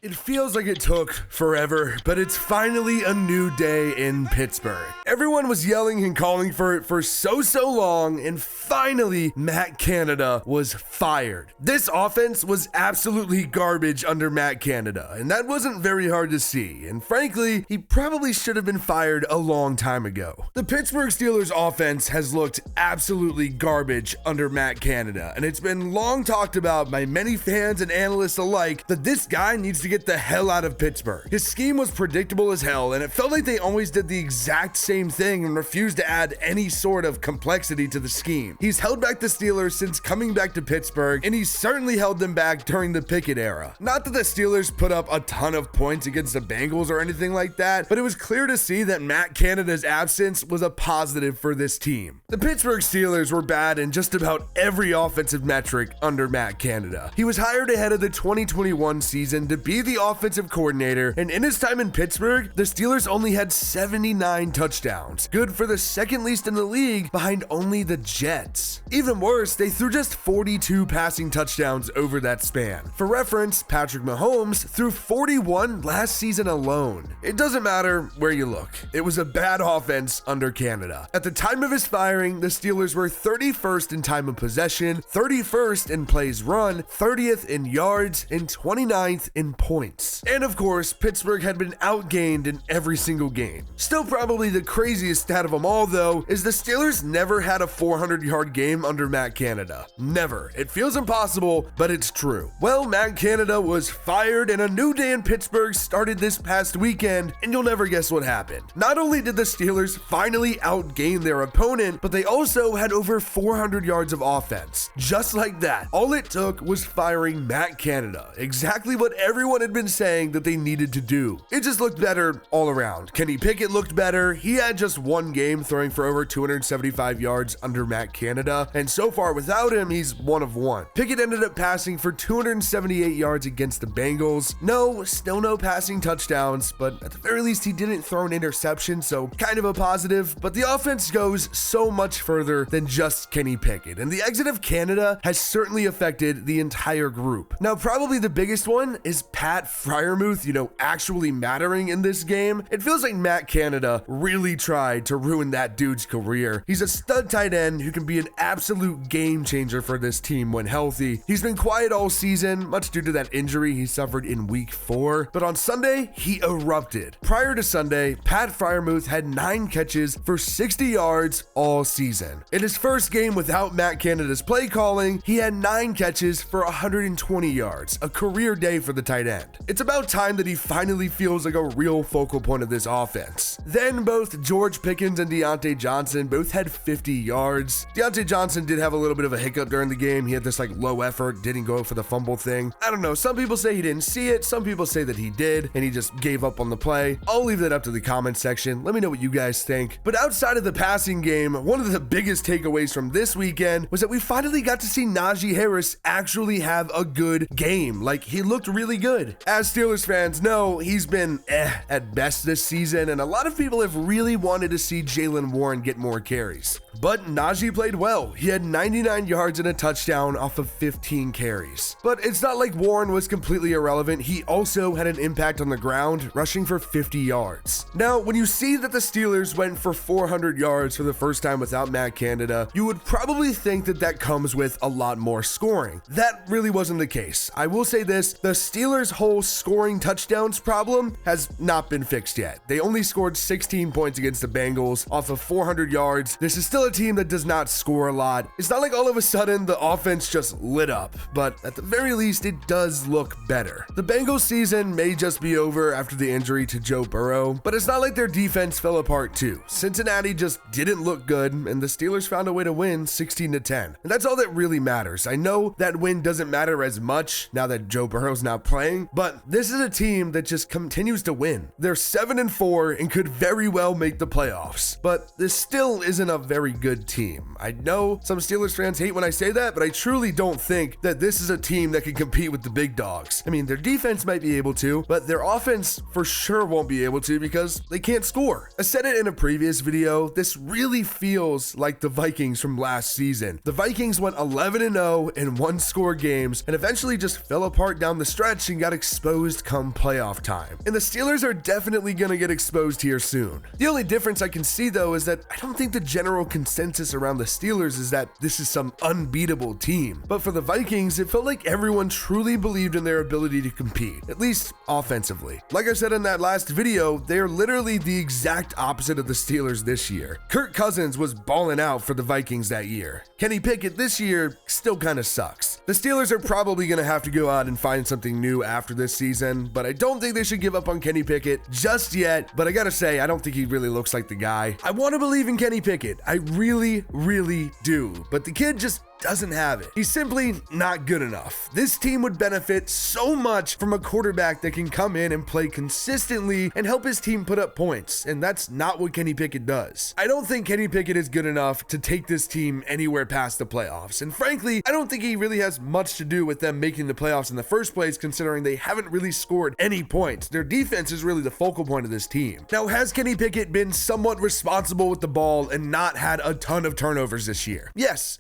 It feels like it took forever, but it's finally a new day in Pittsburgh. Everyone was yelling and calling for it for so long, and finally, Matt Canada was fired. This offense was absolutely garbage under Matt Canada, and that wasn't very hard to see, and frankly, he probably should have been fired a long time ago. The Pittsburgh Steelers offense has looked absolutely garbage under Matt Canada, and it's been long talked about by many fans and analysts alike that this guy needs to get the hell out of Pittsburgh. His scheme was predictable as hell, and it felt like they always did the exact same thing and refused to add any sort of complexity to the scheme. He's held back the Steelers since coming back to Pittsburgh, and he's certainly held them back during the Pickett era. Not that the Steelers put up a ton of points against the Bengals or anything like that, but it was clear to see that Matt Canada's absence was a positive for this team. The Pittsburgh Steelers were bad in just about every offensive metric under Matt Canada. He was hired ahead of the 2021 season to be the offensive coordinator, and in his time in Pittsburgh, the Steelers only had 79 touchdowns, good for the second least in the league behind only the Jets. Even worse, they threw just 42 passing touchdowns over that span. For reference, Patrick Mahomes threw 41 last season alone. It doesn't matter where you look. It was a bad offense under Canada. At the time of his firing, the Steelers were 31st in time of possession, 31st in plays run, 30th in yards, and 29th in points. And of course, Pittsburgh had been outgained in every single game. Still probably the craziest stat of them all though is the Steelers never had a 400-yard game under Matt Canada. Never. It feels impossible, but it's true. Well, Matt Canada was fired and a new day in Pittsburgh started this past weekend, and you'll never guess what happened. Not only did the Steelers finally outgain their opponent, but they also had over 400 yards of offense. Just like that. All it took was firing Matt Canada. Exactly what everyone had been saying that they needed to do. It just looked better all around. Kenny Pickett looked better. He had just one game throwing for over 275 yards under Matt Canada, and so far without him, he's 1 of 1. Pickett ended up passing for 278 yards against the Bengals. Still no passing touchdowns, but at the very least he didn't throw an interception, so kind of a positive. But the offense goes so much further than just Kenny Pickett, and the exit of Canada has certainly affected the entire group. Now, probably the biggest one is Pat Freiermuth, actually mattering in this game. It feels like Matt Canada really tried to ruin that dude's career. He's a stud tight end who can be an absolute game changer for this team when healthy. He's been quiet all season, much due to that injury he suffered in week 4, but on Sunday, he erupted. Prior to Sunday, Pat Freiermuth had 9 catches for 60 yards all season. In his first game without Matt Canada's play calling, he had 9 catches for 120 yards, a career day for the tight end. It's about time that he finally feels like a real focal point of this offense. Then both George Pickens and Deontay Johnson both had 50 yards. Deontay Johnson did have a little bit of a hiccup during the game. He had this low effort, didn't go for the fumble thing. I don't know, some people say he didn't see it, some people say that he did, and he just gave up on the play. I'll leave that up to the comment section. Let me know what you guys think. But outside of the passing game, one of the biggest takeaways from this weekend was that we finally got to see Najee Harris actually have a good game. He looked really good. As Steelers fans know, he's been at best this season, and a lot of people have really wanted to see Jaylen Warren get more carries. But Najee played well. He had 99 yards and a touchdown off of 15 carries. But it's not like Warren was completely irrelevant. He also had an impact on the ground, rushing for 50 yards. Now, when you see that the Steelers went for 400 yards for the first time without Matt Canada, you would probably think that that comes with a lot more scoring. That really wasn't the case. I will say this, the Steelers' whole scoring touchdowns problem has not been fixed yet. They only scored 16 points against the Bengals off of 400 yards. This is still a team that does not score a lot. It's not like all of a sudden the offense just lit up, but at the very least it does look better. The Bengals season may just be over after the injury to Joe Burrow, but it's not like their defense fell apart too. Cincinnati just didn't look good, and the Steelers found a way to win 16-10. And that's all that really matters. I know that win doesn't matter as much now that Joe Burrow's not playing, but this is a team that just continues to win. They're 7-4 and could very well make the playoffs, but this still isn't a very good team. I know some Steelers fans hate when I say that, but I truly don't think that this is a team that can compete with the big dogs. I mean, their defense might be able to, but their offense for sure won't be able to because they can't score. I said it in a previous video, this really feels like the Vikings from last season. The Vikings went 11-0 in one-score games and eventually just fell apart down the stretch and got exposed come playoff time. And the Steelers are definitely going to get exposed here soon. The only difference I can see though is that I don't think the general consensus around the Steelers is that this is some unbeatable team. But for the Vikings, it felt like everyone truly believed in their ability to compete, at least offensively. Like I said in that last video, they are literally the exact opposite of the Steelers this year. Kirk Cousins was balling out for the Vikings that year. Kenny Pickett this year still kind of sucks. The Steelers are probably going to have to go out and find something new after this season, but I don't think they should give up on Kenny Pickett just yet. But I gotta say, I don't think he really looks like the guy. I want to believe in Kenny Pickett. I really do. But the kid just doesn't have it. He's simply not good enough. This team would benefit so much from a quarterback that can come in and play consistently and help his team put up points, and that's not what Kenny Pickett does. I don't think Kenny Pickett is good enough to take this team anywhere past the playoffs, and frankly, I don't think he really has much to do with them making the playoffs in the first place, considering they haven't really scored any points. Their defense is really the focal point of this team. Now, has Kenny Pickett been somewhat responsible with the ball and not had a ton of turnovers this year? Yes,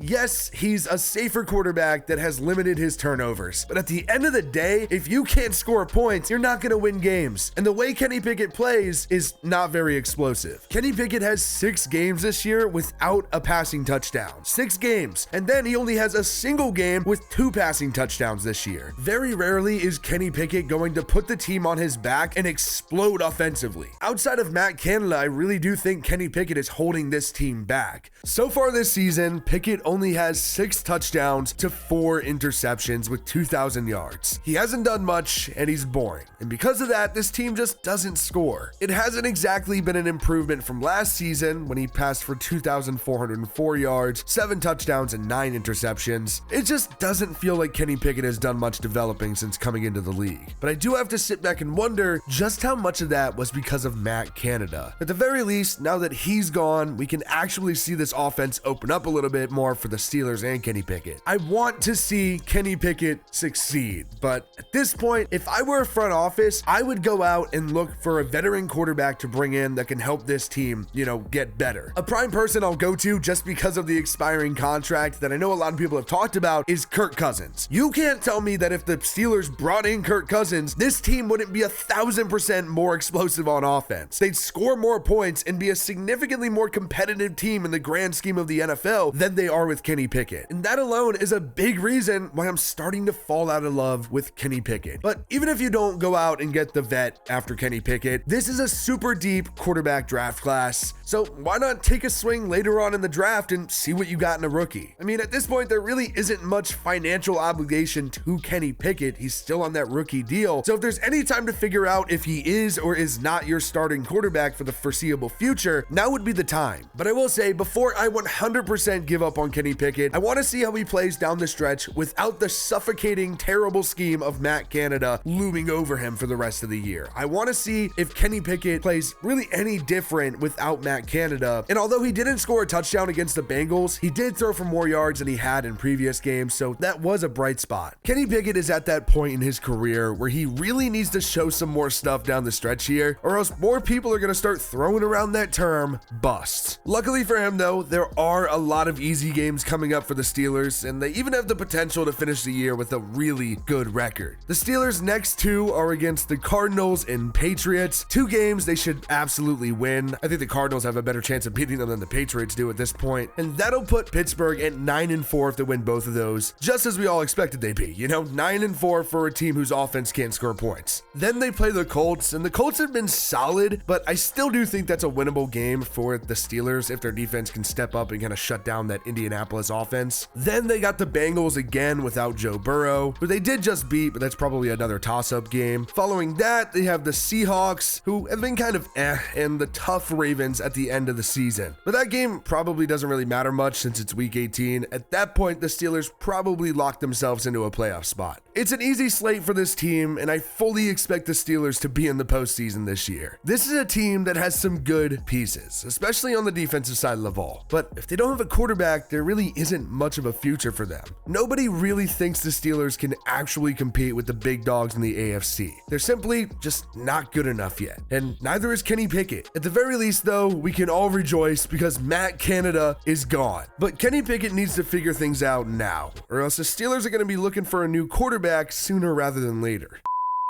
he's a safer quarterback that has limited his turnovers. But at the end of the day, if you can't score points, you're not going to win games. And the way Kenny Pickett plays is not very explosive. Kenny Pickett has 6 games this year without a passing touchdown. 6 games. And then he only has a single game with 2 passing touchdowns this year. Very rarely is Kenny Pickett going to put the team on his back and explode offensively. Outside of Matt Canada, I really do think Kenny Pickett is holding this team back. So far this season, Pickett only has 6 touchdowns to 4 interceptions with 2,000 yards. He hasn't done much and he's boring. And because of that, this team just doesn't score. It hasn't exactly been an improvement from last season when he passed for 2,404 yards, 7 touchdowns and 9 interceptions. It just doesn't feel like Kenny Pickett has done much developing since coming into the league. But I do have to sit back and wonder just how much of that was because of Matt Canada. At the very least, now that he's gone, we can actually see this offense open up a little bit more for the Steelers and Kenny Pickett. I want to see Kenny Pickett succeed, but at this point, if I were a front office, I would go out and look for a veteran quarterback to bring in that can help this team, get better. A prime person I'll go to just because of the expiring contract that I know a lot of people have talked about is Kirk Cousins. You can't tell me that if the Steelers brought in Kirk Cousins, this team wouldn't be 1,000% more explosive on offense. They'd score more points and be a significantly more competitive team in the grand scheme of the NFL than they are with Kenny Pickett. And that alone is a big reason why I'm starting to fall out of love with Kenny Pickett. But even if you don't go out and get the vet after Kenny Pickett, this is a super deep quarterback draft class. So why not take a swing later on in the draft and see what you got in a rookie? I mean, at this point, there really isn't much financial obligation to Kenny Pickett. He's still on that rookie deal. So if there's any time to figure out if he is or is not your starting quarterback for the foreseeable future, now would be the time. But I will say, before I 100% give up on Kenny Pickett, I want to see how he plays down the stretch without the suffocating, terrible scheme of Matt Canada looming over him for the rest of the year. I want to see if Kenny Pickett plays really any different without Matt Canada. And although he didn't score a touchdown against the Bengals, he did throw for more yards than he had in previous games, so that was a bright spot. Kenny Pickett is at that point in his career where he really needs to show some more stuff down the stretch here, or else more people are going to start throwing around that term bust. Luckily for him though, there are a lot of easy games coming up for the Steelers, and they even have the potential to finish the year with a really good record. The Steelers' next 2 are against the Cardinals and Patriots. 2 games they should absolutely win. I think the Cardinals have a better chance of beating them than the Patriots do at this point, and that'll put Pittsburgh at 9-4 if they win both of those, just as we all expected they'd be, 9-4 for a team whose offense can't score points. Then they play the Colts, and the Colts have been solid, but I still do think that's a winnable game for the Steelers if their defense can step up and kind of shut down that Indianapolis offense. offense. Then they got the Bengals again without Joe Burrow, who they did just beat, but that's probably another toss-up game. Following that, they have the Seahawks, who have been kind of and the tough Ravens at the end of the season. But that game probably doesn't really matter much since it's week 18. At that point, the Steelers probably locked themselves into a playoff spot. It's an easy slate for this team, and I fully expect the Steelers to be in the postseason this year. This is a team that has some good pieces, especially on the defensive side of the ball. But if they don't have a quarterback, there really isn't much of a future for them. Nobody really thinks the Steelers can actually compete with the big dogs in the AFC. They're simply just not good enough yet, and neither is Kenny Pickett. At the very least, though, we can all rejoice because Matt Canada is gone. But Kenny Pickett needs to figure things out now, or else the Steelers are going to be looking for a new quarterback sooner rather than later.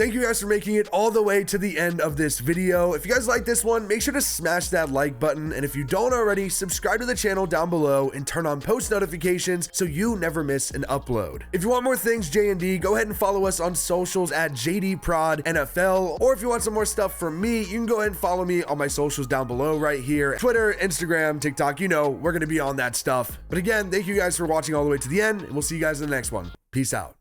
Thank you guys for making it all the way to the end of this video. If you guys like this one, make sure to smash that like button. And if you don't already, subscribe to the channel down below and turn on post notifications so you never miss an upload. If you want more things J&D, go ahead and follow us on socials at JDProdNFL. Or if you want some more stuff from me, you can go ahead and follow me on my socials down below right here. Twitter, Instagram, TikTok, you know, we're going to be on that stuff. But again, thank you guys for watching all the way to the end, and we'll see you guys in the next one. Peace out.